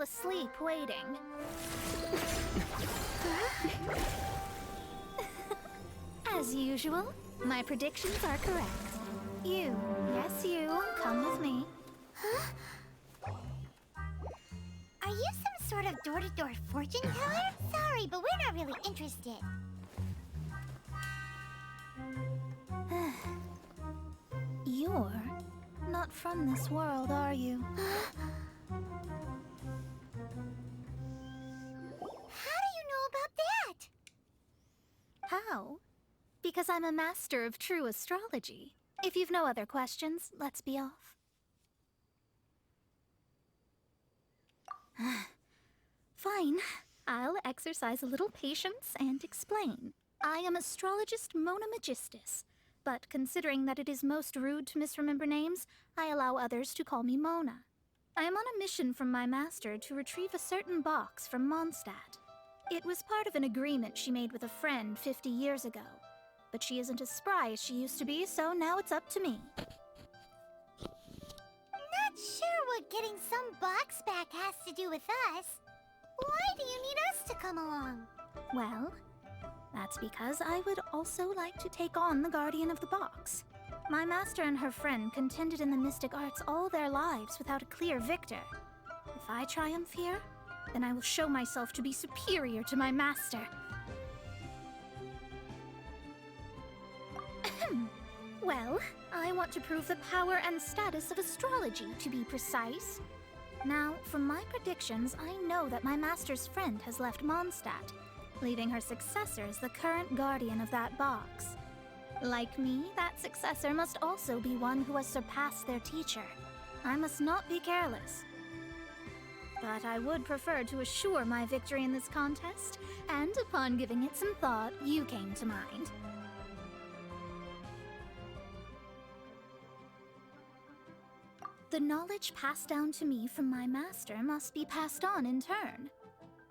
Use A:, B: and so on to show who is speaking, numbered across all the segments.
A: fall asleep waiting. As usual, my predictions are correct. You, yes you, come with me.
B: Are you some sort of door-to-door fortune teller? Sorry, but we're not really interested.
A: You're not from this world, are you?
B: How do you know about that?
A: How? Because I'm a master of true astrology. If you've no other questions, let's be off. Fine. I'll exercise a little patience and explain. I am astrologist Mona Magistus, but considering that it is most rude to misremember names, I allow others to call me Mona. I am on a mission from my master to retrieve a certain box from Mondstadt. It was part of an agreement she made with a friend 50 years ago. But she isn't as spry as she used to be, so now it's up to me.
B: Not sure what getting some box back has to do with us. Why do you need us to come along?
A: Well, that's because I would also like to take on the Guardian of the Box. My master and her friend contended in the mystic arts all their lives without a clear victor. If I triumph here, then I will show myself to be superior to my master. Well, I want to prove the power and status of astrology, to be precise. Now, from my predictions, I know that my master's friend has left Mondstadt, leaving her successor as the current guardian of that box. Like me, that successor must also be one who has surpassed their teacher. I must not be careless. But I would prefer to assure my victory in this contest, and upon giving it some thought, you came to mind. The knowledge passed down to me from my master must be passed on in turn.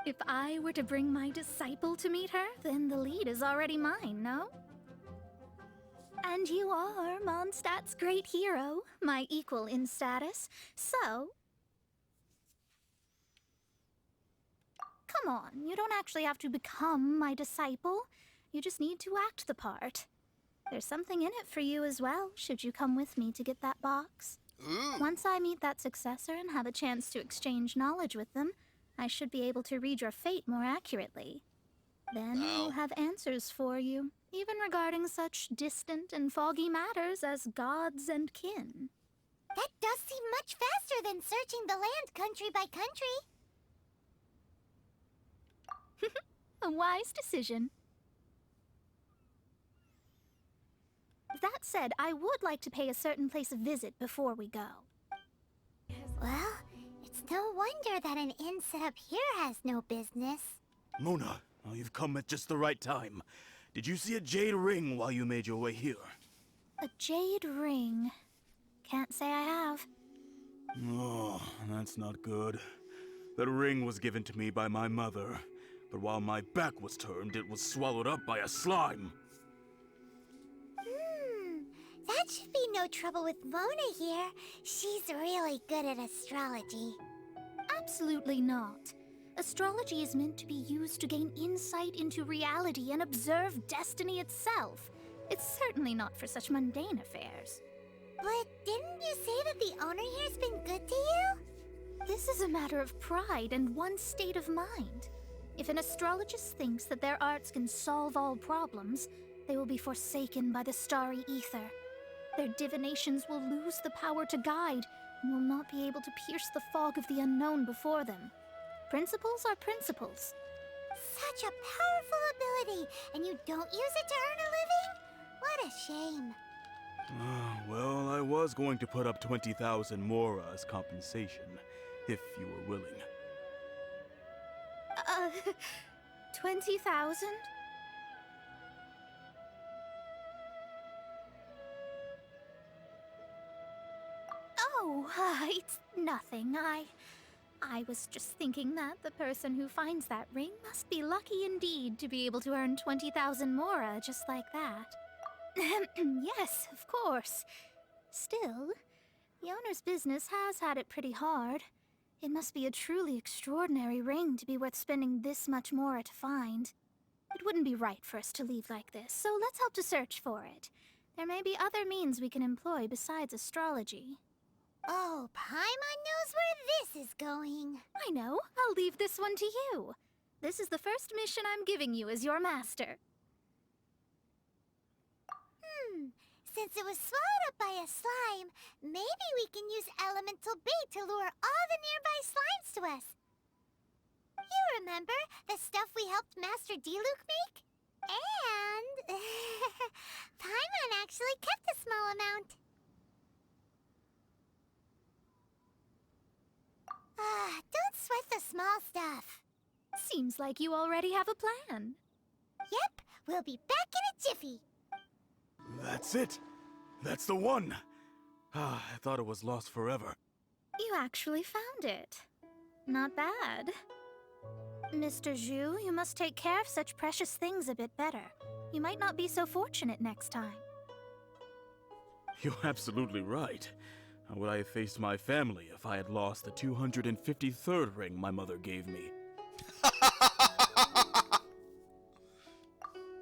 A: If I were to bring my disciple to meet her, then the lead is already mine, no? And you are Mondstadt's great hero, my equal in status, so... Come on, you don't actually have to become my disciple. You just need to act the part. There's something in it for you as well, should you come with me to get that box. Once I meet that successor and have a chance to exchange knowledge with them, I should be able to read your fate more accurately. Then I'll have answers for you, even regarding such distant and foggy matters as gods and kin.
B: That does seem much faster than searching the land country by country.
A: A wise decision. That said, I would like to pay a certain place a visit before we go.
B: Well, it's no wonder that an inn set up here has no business.
C: Mona, well, you've come at just the right time. Did you see a jade ring while you made your way here?
A: A jade ring? Can't say I have.
C: Oh, that's not good. That ring was given to me by my mother, but while my back was turned, it was swallowed up by a slime.
B: That should be no trouble with Mona here. She's really good at astrology.
A: Absolutely not. Astrology is meant to be used to gain insight into reality and observe destiny itself. It's certainly not for such mundane affairs.
B: But didn't you say that the owner here's been good to you?
A: This is a matter of pride and one's state of mind. If an astrologist thinks that their arts can solve all problems, they will be forsaken by the starry ether. Their divinations will lose the power to guide and will not be able to pierce the fog of the unknown before them. Principles are principles.
B: Such a powerful ability, and you don't use it to earn a living? What a shame.
C: Well, I was going to put up 20,000 mora as compensation, if you were willing.
A: 20,000? Oh, it's nothing. I was just thinking that the person who finds that ring must be lucky indeed to be able to earn 20,000 mora just like that. Yes, of course. Still, the owner's business has had it pretty hard. It must be a truly extraordinary ring to be worth spending this much more to find. It wouldn't be right for us to leave like this, so let's help to search for it. There may be other means we can employ besides astrology.
B: Oh, Paimon knows where this is going.
A: I know. I'll leave this one to you. This is the first mission I'm giving you as your master.
B: Since it was swallowed up by a slime, maybe we can use elemental bait to lure all the nearby slimes to us. You remember the stuff we helped Master Diluc make? And Paimon actually kept a small amount. Don't sweat the small stuff.
A: Seems like you already have a plan.
B: Yep, we'll be back in a jiffy.
C: That's it. That's the one. I thought it was lost forever.
A: You actually found it. Not bad. Mr. Zhu, you must take care of such precious things a bit better. You might not be so fortunate next time.
C: You're absolutely right. How would I have faced my family if I had lost the 253rd ring my mother gave me?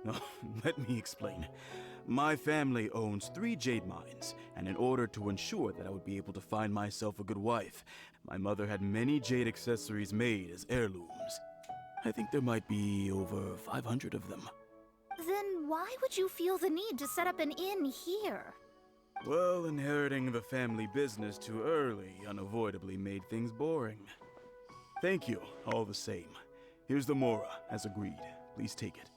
C: No, let me explain. My family owns 3 jade mines, and in order to ensure that I would be able to find myself a good wife, my mother had many jade accessories made as heirlooms. I think there might be over 500 of them.
A: Then why would you feel the need to set up an inn here?
C: Well, inheriting the family business too early unavoidably made things boring. Thank you, all the same. Here's the Mora, as agreed. Please take it.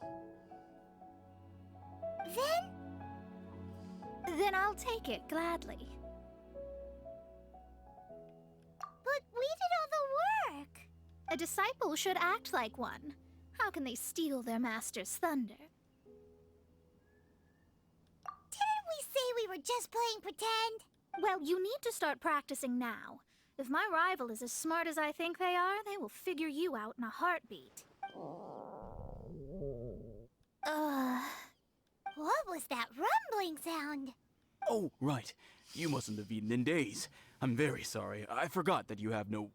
A: Then I'll take it gladly.
B: But we did all the work.
A: A disciple should act like one. How can they steal their master's thunder?
B: Didn't we say we were just playing pretend?
A: Well, you need to start practicing now. If my rival is as smart as I think they are, they will figure you out in a heartbeat.
B: What was that rumbling sound?
C: Oh, right. You mustn't have eaten in days. I'm very sorry. I forgot that you have no...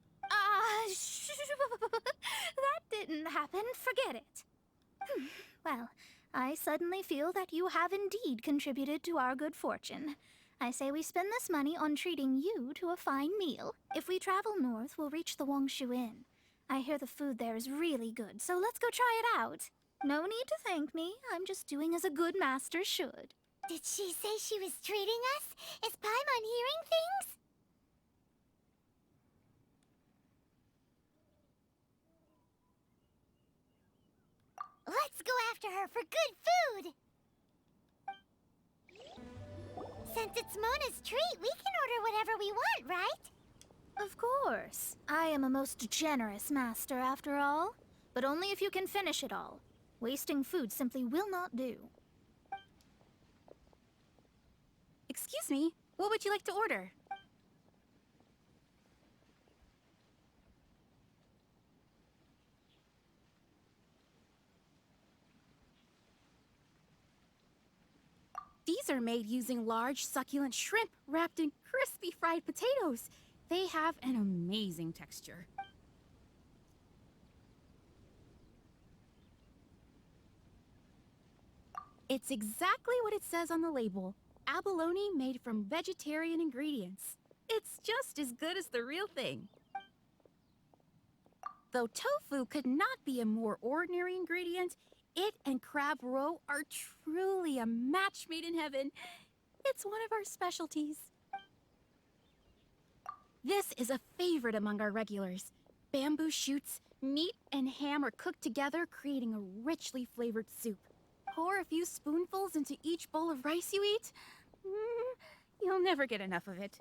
A: That didn't happen. Forget it. Well, I suddenly feel that you have indeed contributed to our good fortune. I say we spend this money on treating you to a fine meal. If we travel north, we'll reach the Wongshu Inn. I hear the food there is really good, so let's go try it out. No need to thank me. I'm just doing as a good master should.
B: Did she say she was treating us? Is Paimon hearing things? Let's go after her for good food! Since it's Mona's treat, we can order whatever we want, right?
A: Of course. I am a most generous master, after all. But only if you can finish it all. Wasting food simply will not do.
D: Excuse me, what would you like to order? These are made using large, succulent shrimp wrapped in crispy fried potatoes. They have an amazing texture. It's exactly what it says on the label. Abalone made from vegetarian ingredients. It's just as good as the real thing. Though tofu could not be a more ordinary ingredient, it and crab roe are truly a match made in heaven. It's one of our specialties. This is a favorite among our regulars. Bamboo shoots, meat, and ham are cooked together, creating a richly flavored soup. Pour a few spoonfuls into each bowl of rice you eat. You'll never get enough of it.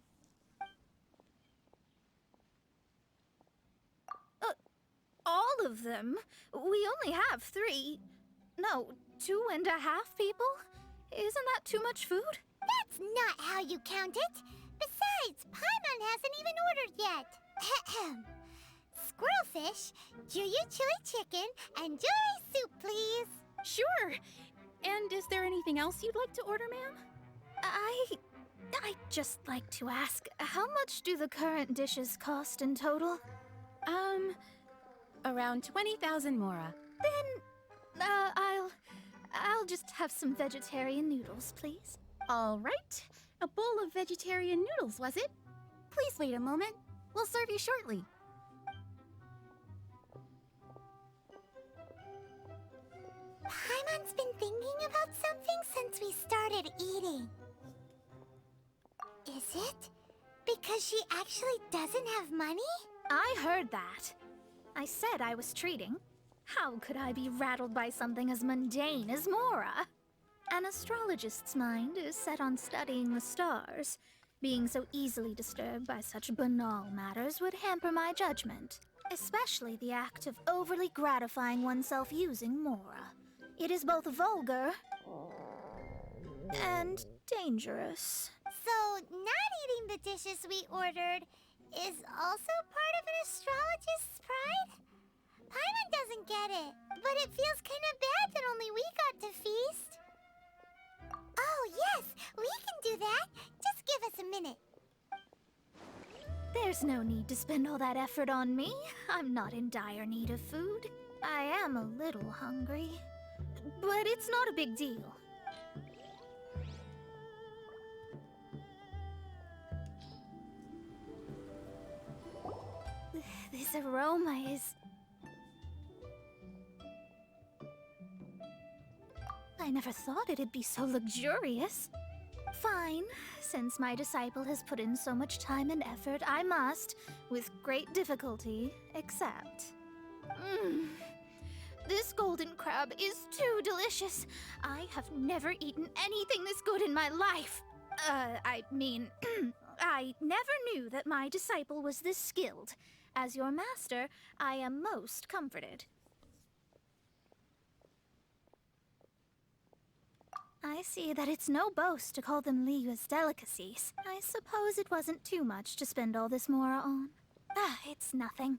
A: All of them? We only have 3. No, 2.5 people? Isn't that too much food?
B: That's not how you count it. Besides, Paimon hasn't even ordered yet. Squirrelfish, Juyu chili chicken, and jewelry soup, please.
D: Sure. And is there anything else you'd like to order, ma'am?
A: I'd just like to ask, how much do the current dishes cost in total?
D: Around 20,000 mora.
A: Then, I'll just have some vegetarian noodles, please.
D: All right. A bowl of vegetarian noodles, was it? Please wait a moment. We'll serve you shortly.
B: Paimon's been thinking about something since we started eating. Is it because she actually doesn't have money?
A: I heard that. I said I was treating. How could I be rattled by something as mundane as Mora? An astrologist's mind is set on studying the stars. Being so easily disturbed by such banal matters would hamper my judgment, especially the act of overly gratifying oneself using Mora. It is both vulgar and dangerous.
B: So, not eating the dishes we ordered is also part of an astrologist's pride? Paimon doesn't get it, but it feels kind of bad that only we got to feast. Oh, yes, we can do that. Just give us a minute.
A: There's no need to spend all that effort on me. I'm not in dire need of food. I am a little hungry, but it's not a big deal. This aroma is... I never thought it'd be so luxurious. Fine. Since my disciple has put in so much time and effort, I must, with great difficulty, accept. This golden crab is too delicious. I have never eaten anything this good in my life. I mean, I never knew that my disciple was this skilled. As your master, I am most comforted. I see that it's no boast to call them Liyue's delicacies. I suppose it wasn't too much to spend all this Mora on. It's nothing.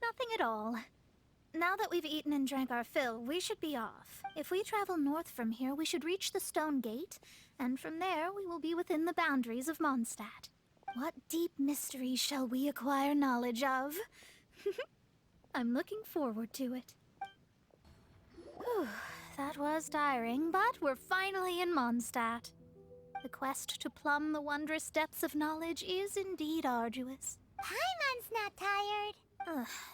A: Nothing at all. Now that we've eaten and drank our fill, we should be off. If we travel north from here, we should reach the Stone Gate, and from there we will be within the boundaries of Mondstadt. What deep mystery shall we acquire knowledge of? I'm looking forward to it. Whew, that was tiring, but we're finally in Mondstadt. The quest to plumb the wondrous depths of knowledge is indeed arduous.
B: Paimon's not tired.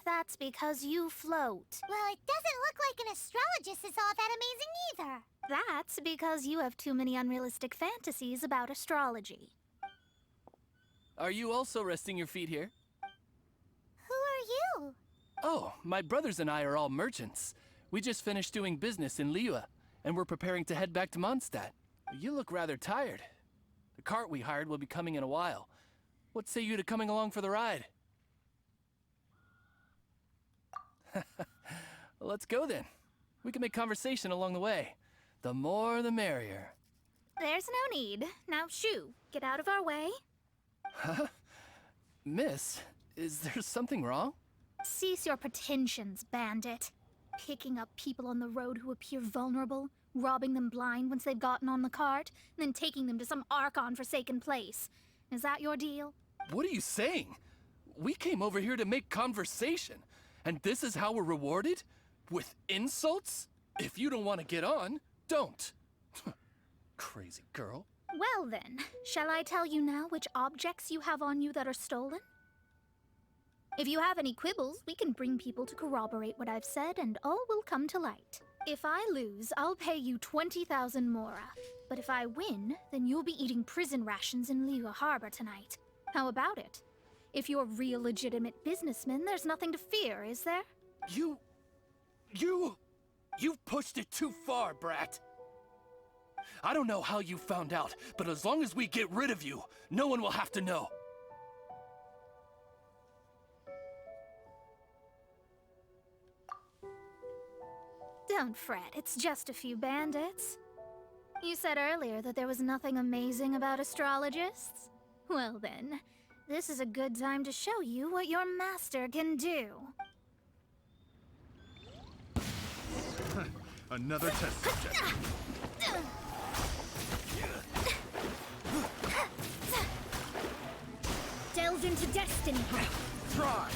A: That's because you float.
B: Well, it doesn't look like an astrologist is all that amazing either.
A: That's because you have too many unrealistic fantasies about astrology.
E: Are you also resting your feet here?
B: Who are you?
E: Oh, my brothers and I are all merchants. We just finished doing business in Liyue, and we're preparing to head back to Mondstadt. You look rather tired. The cart we hired will be coming in a while. What say you to coming along for the ride? Let's go then. We can make conversation along the way. The more the merrier.
A: There's no need. Now, shoo, get out of our way.
E: Huh? Miss, is there something wrong?
A: Cease your pretensions, bandit. Picking up people on the road who appear vulnerable, robbing them blind once they've gotten on the cart, and then taking them to some Archon-forsaken place. Is that your deal?
E: What are you saying? We came over here to make conversation, and this is how we're rewarded? With insults? If you don't want to get on, don't. Crazy girl.
A: Well then, shall I tell you now which objects you have on you that are stolen? If you have any quibbles, we can bring people to corroborate what I've said, and all will come to light. If I lose, I'll pay you 20,000 mora. But if I win, then you'll be eating prison rations in Liyue Harbor tonight. How about it? If you're real legitimate businessmen, there's nothing to fear, is there?
E: You've pushed it too far, brat. I don't know how you found out, but as long as we get rid of you, no one will have to know.
A: Don't fret, it's just a few bandits. You said earlier that there was nothing amazing about astrologists? Well then, this is a good time to show you what your master can do.
F: Another test subject.
A: evolved into destiny.
E: Try!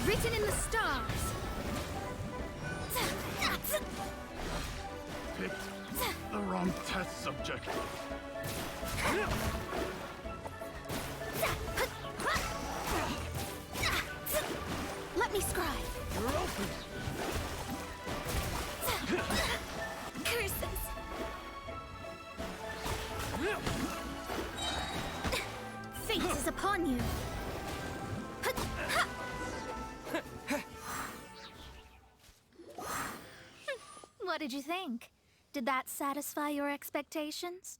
A: Written in the stars.
F: Picked the wrong test subject.
A: Let me scribe.
F: You're open.
A: Curses. Fate is upon you. What did you think? Did that satisfy your expectations?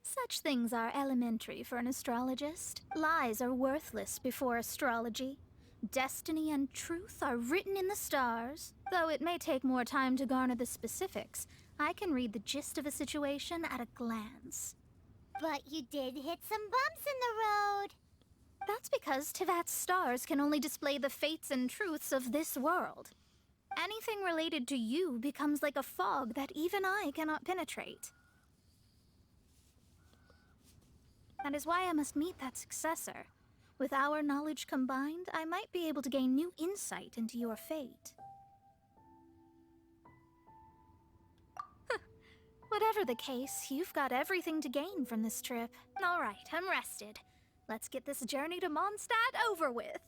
A: Such things are elementary for an astrologist. Lies are worthless before astrology. Destiny and truth are written in the stars. Though it may take more time to garner the specifics, I can read the gist of a situation at a glance.
B: But you did hit some bumps in the road.
A: That's because Tivat's stars can only display the fates and truths of this world. Anything related to you becomes like a fog that even I cannot penetrate. That is why I must meet that successor. With our knowledge combined, I might be able to gain new insight into your fate. Whatever the case, you've got everything to gain from this trip. All right, I'm rested. Let's get this journey to Mondstadt over with.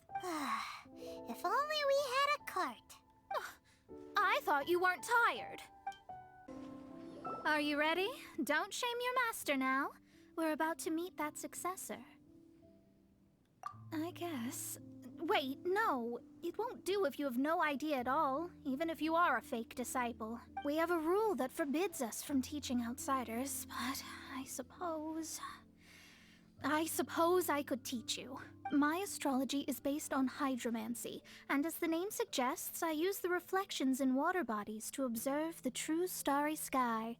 B: If only we had a cart.
A: I thought you weren't tired. Are you ready? Don't shame your master now. We're about to meet that successor. I guess. Wait, no. It won't do if you have no idea at all, even if you are a fake disciple. We have a rule that forbids us from teaching outsiders, but I suppose I could teach you. My astrology is based on hydromancy, and as the name suggests, I use the reflections in water bodies to observe the true starry sky.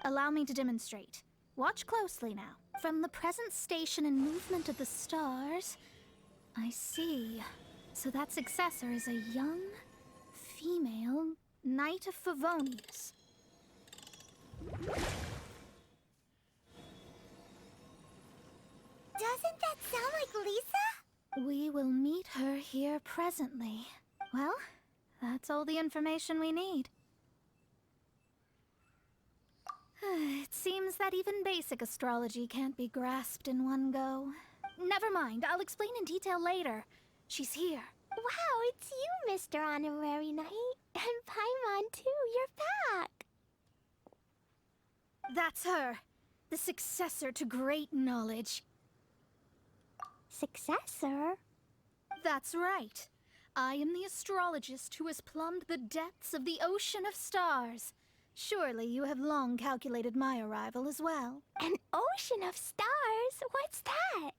A: Allow me to demonstrate. Watch closely now. From the present station and movement of the stars, I see. So that successor is a young, female Knight of Favonius.
B: Doesn't that sound like Lisa?
A: We will meet her here presently. Well, that's all the information we need. It seems that even basic astrology can't be grasped in one go. Never mind, I'll explain in detail later. She's here.
B: Wow, it's you, Mr. Honorary Knight. And Paimon, too. You're back.
A: That's her. The successor to great knowledge.
B: Successor?
A: That's right. I am the astrologist who has plumbed the depths of the ocean of stars. Surely you have long calculated my arrival as well.
B: An ocean of stars? What's that?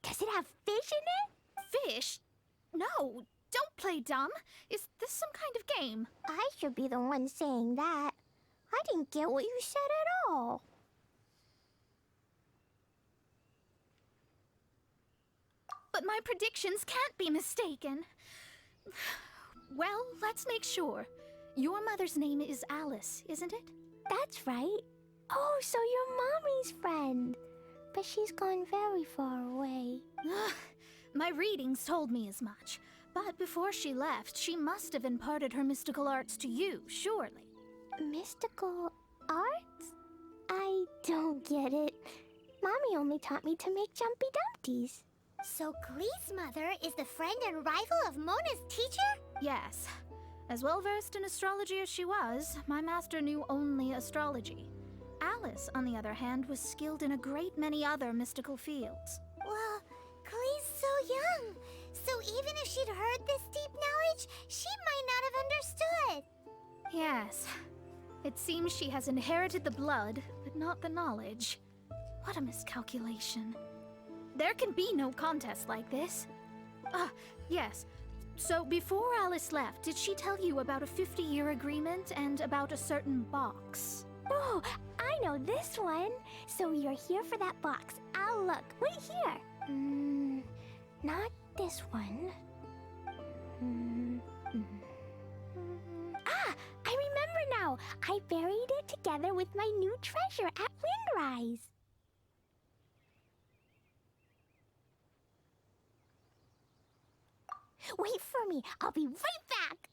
B: Does it have fish in it?
A: Fish? No, don't play dumb. Is this some kind of game?
B: I should be the one saying that. I didn't get what you said at all.
A: But my predictions can't be mistaken. Well, let's make sure. Your mother's name is Alice, isn't it?
B: That's right. Oh, so you're Mommy's friend. But she's gone very far away.
A: My readings told me as much. But before she left, she must have imparted her mystical arts to you, surely.
B: Mystical arts? I don't get it. Mommy only taught me to make Jumpy Dumpties. So Glee's mother is the friend and rival of Mona's teacher?
A: Yes. As well versed in astrology as she was, my master knew only astrology. Alice, on the other hand, was skilled in a great many other mystical fields.
B: Well, Glee's so young. So even if she'd heard this deep knowledge, she might not have understood.
A: Yes. It seems she has inherited the blood, but not the knowledge. What a miscalculation. There can be no contest like this. Ah, yes. So before Alice left, did she tell you about a 50-year agreement and about a certain box?
B: Oh, I
G: know this one. So you're here for that box. I'll look. Wait here. Not this one. Ah, I remember now. I buried it together with my new treasure at Windrise. Wait for me. I'll be right back.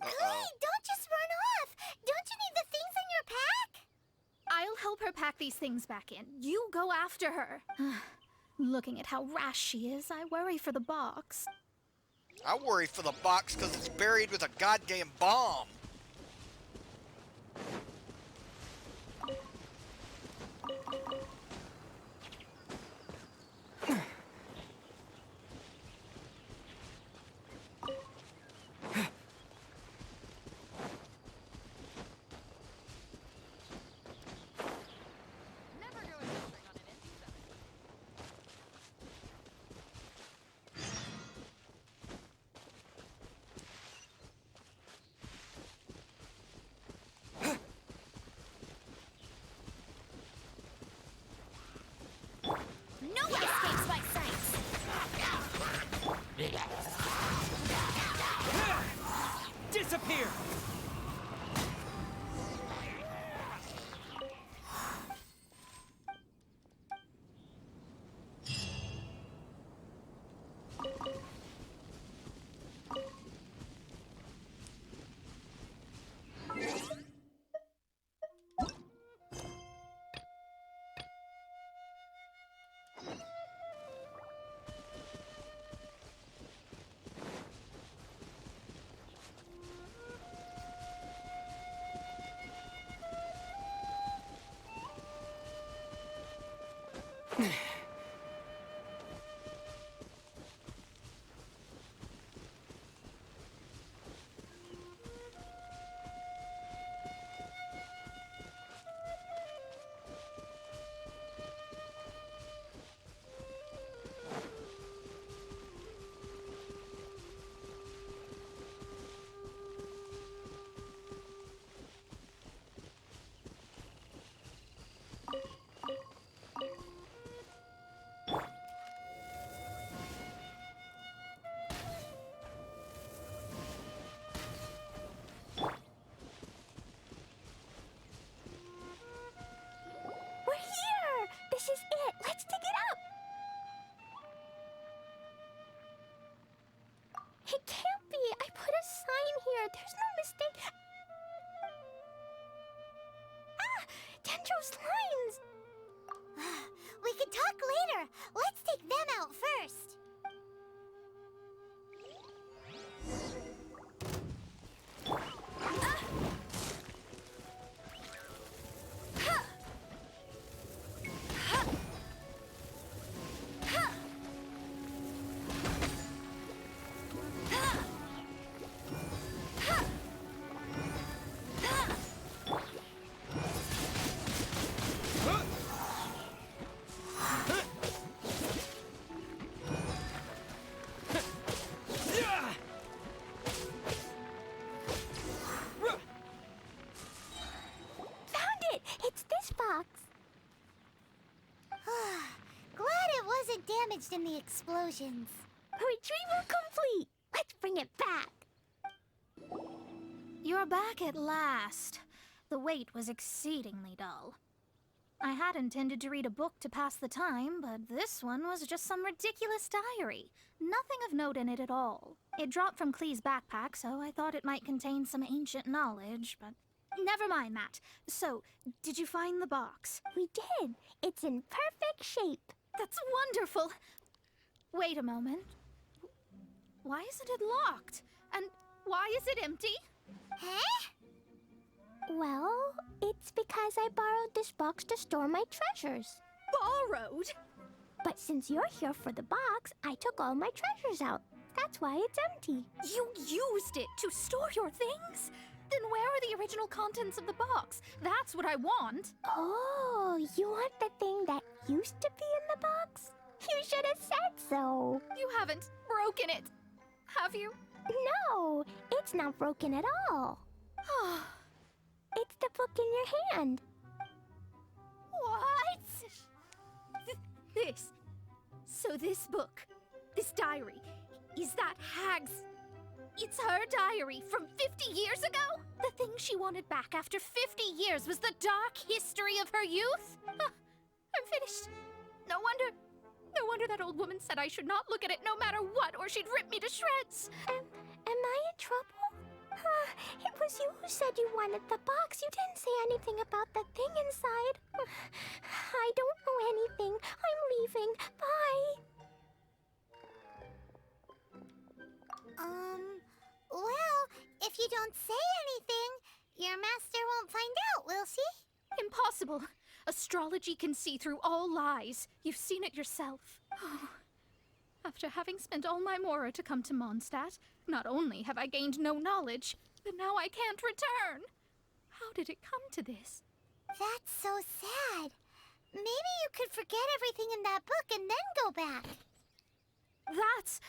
B: Hey, don't just run off! Don't you need the things in your pack?
A: I'll help her pack these things back in. You go after her. Looking at how rash she is, I worry for the box.
H: I worry for the box because it's buried with a goddamn bomb.
A: No one escapes my sight!
E: Disappear!
G: We're here! This is it! Let's dig it up! It can't be! I put a sign here! There's no mistake! Ah! Dendro's lines!
B: We can talk later. Let's take them out first.
G: Found it! It's this box!
B: Glad it wasn't damaged in the explosions.
G: Retrieval complete! Let's bring it back!
A: You're back at last. The wait was exceedingly dull. I had intended to read a book to pass the time, but this one was just some ridiculous diary. Nothing of note in it at all. It dropped from Klee's backpack, so I thought it might contain some ancient knowledge, but never mind that. So, did you find the box?
G: We did! It's in perfect shape!
A: That's wonderful! Wait a moment. Why isn't it locked? And why is it empty?
B: Huh?
G: Well, it's because I borrowed this box to store my treasures.
A: Borrowed?
G: But since you're here for the box, I took all my treasures out. That's why it's empty.
A: You used it to store your things? Then where are the original contents of the box? That's what I want.
G: Oh, you want the thing that used to be in the box? You should have said so.
A: You haven't broken it, have you?
G: No, it's not broken at all. It's the book in your hand.
A: What? This. So this book, this diary, is that Hag's... It's her diary from 50 years ago? The thing she wanted back after 50 years was the dark history of her youth? Huh, I'm finished. No wonder that old woman said I should not look at it no matter what, or she'd rip me to shreds.
G: Am I in trouble? It was you who said you wanted the box. You didn't say anything about the thing inside. I don't know anything. I'm leaving. Bye.
B: Well, if you don't say anything, your master won't find out, will she?
A: Impossible. Astrology can see through all lies. You've seen it yourself. Oh. After having spent all my mora to come to Mondstadt, not only have I gained no knowledge, but now I can't return. How did it come to this?
B: That's so sad. Maybe you could forget everything in that book and then go back.
A: That's...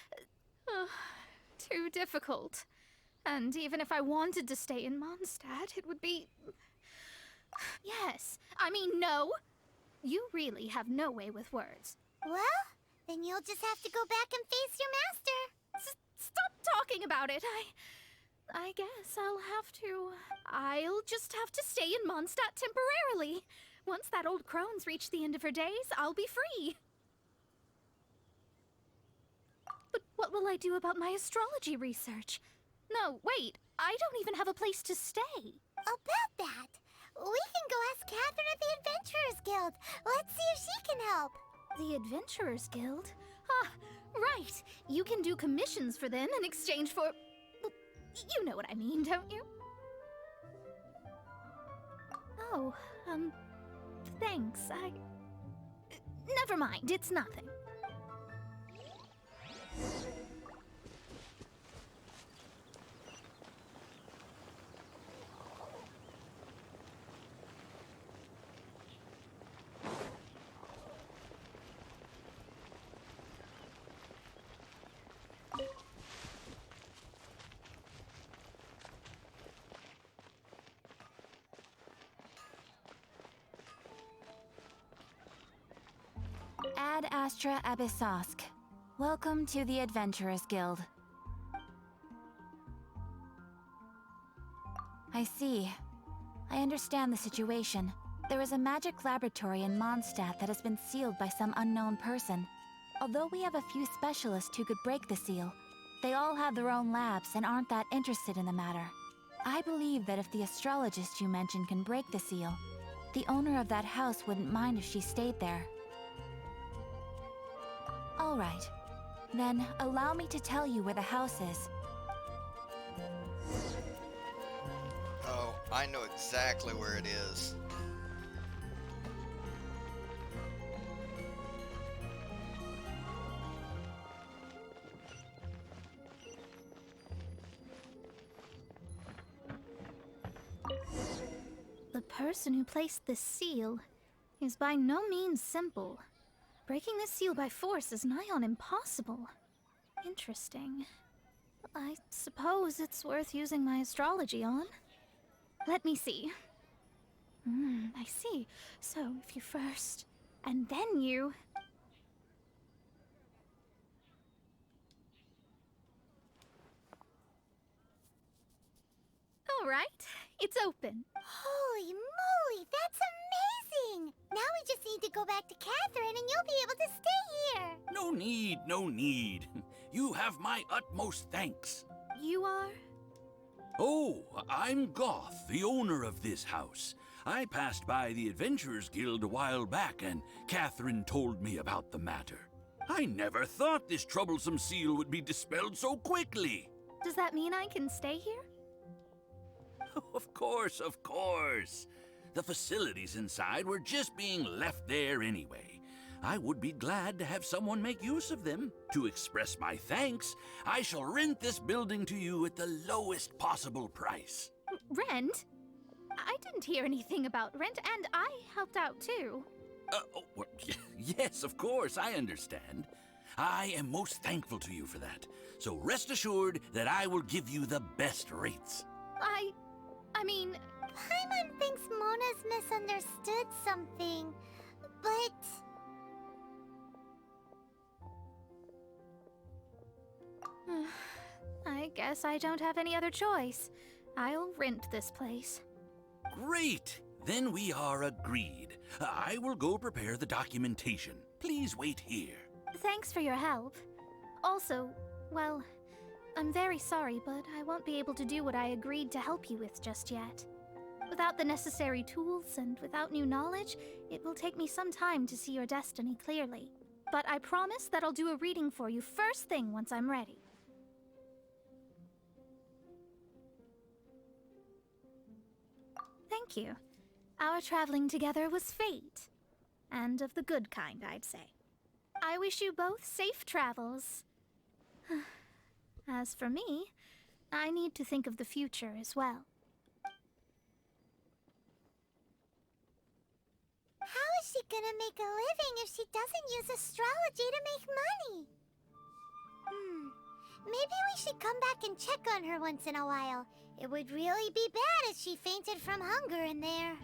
A: too difficult. And even if I wanted to stay in Mondstadt, it would be... Yes. I mean, no. You really have no way with words.
B: Well, then you'll just have to go back and face your master.
A: Stop talking about it. I guess I'll just have to stay in Mondstadt temporarily. Once that old crone's reached the end of her days, I'll be free. But what will I do about my astrology research? No, wait, I don't even have a place to stay.
B: About that, we can go ask Catherine at the Adventurers Guild. Let's see if she can help.
A: The Adventurers Guild? Ah, right. You can do commissions for them in exchange for... Well, you know what I mean, don't you? Oh, thanks. Never mind, it's nothing.
I: Ad Astra Abyssosk. Welcome to the Adventurers Guild. I see. I understand the situation. There is a magic laboratory in Mondstadt that has been sealed by some unknown person. Although we have a few specialists who could break the seal, they all have their own labs and aren't that interested in the matter. I believe that if the astrologist you mentioned can break the seal, the owner of that house wouldn't mind if she stayed there. All right. Then, allow me to tell you where the house is.
H: Oh, I know exactly where it is.
A: The person who placed the seal is by no means simple. Breaking this seal by force is nigh on impossible. Interesting. I suppose it's worth using my astrology on. Let me see. I see. So if you first, and then you... All right, it's open.
B: Holy moly, that's amazing! Now we just need to go back to Catherine and you'll be able to stay here.
F: No need, no need. You have my utmost thanks.
A: You are?
F: Oh, I'm Goth, the owner of this house. I passed by the Adventurers Guild a while back and Catherine told me about the matter. I never thought this troublesome seal would be dispelled so quickly.
A: Does that mean I can stay here?
F: Of course, of course. The facilities inside were just being left there anyway. I would be glad to have someone make use of them. To express my thanks, I shall rent this building to you at the lowest possible price.
A: Rent? I didn't hear anything about rent, and I helped out too.
F: Yes, of course, I understand. I am most thankful to you for that. So rest assured that I will give you the best rates.
A: I mean...
B: Paimon thinks Mona's misunderstood something, but...
A: I guess I don't have any other choice. I'll rent this place.
F: Great! Then we are agreed. I will go prepare the documentation. Please wait here.
A: Thanks for your help. Also, well, I'm very sorry, but I won't be able to do what I agreed to help you with just yet. Without the necessary tools and without new knowledge, it will take me some time to see your destiny clearly. But I promise that I'll do a reading for you first thing once I'm ready. Thank you. Our traveling together was fate. And of the good kind, I'd say. I wish you both safe travels. As for me, I need to think of the future as well.
B: How is she gonna make a living if she doesn't use astrology to make money? Maybe we should come back and check on her once in a while. It would really be bad if she fainted from hunger in there.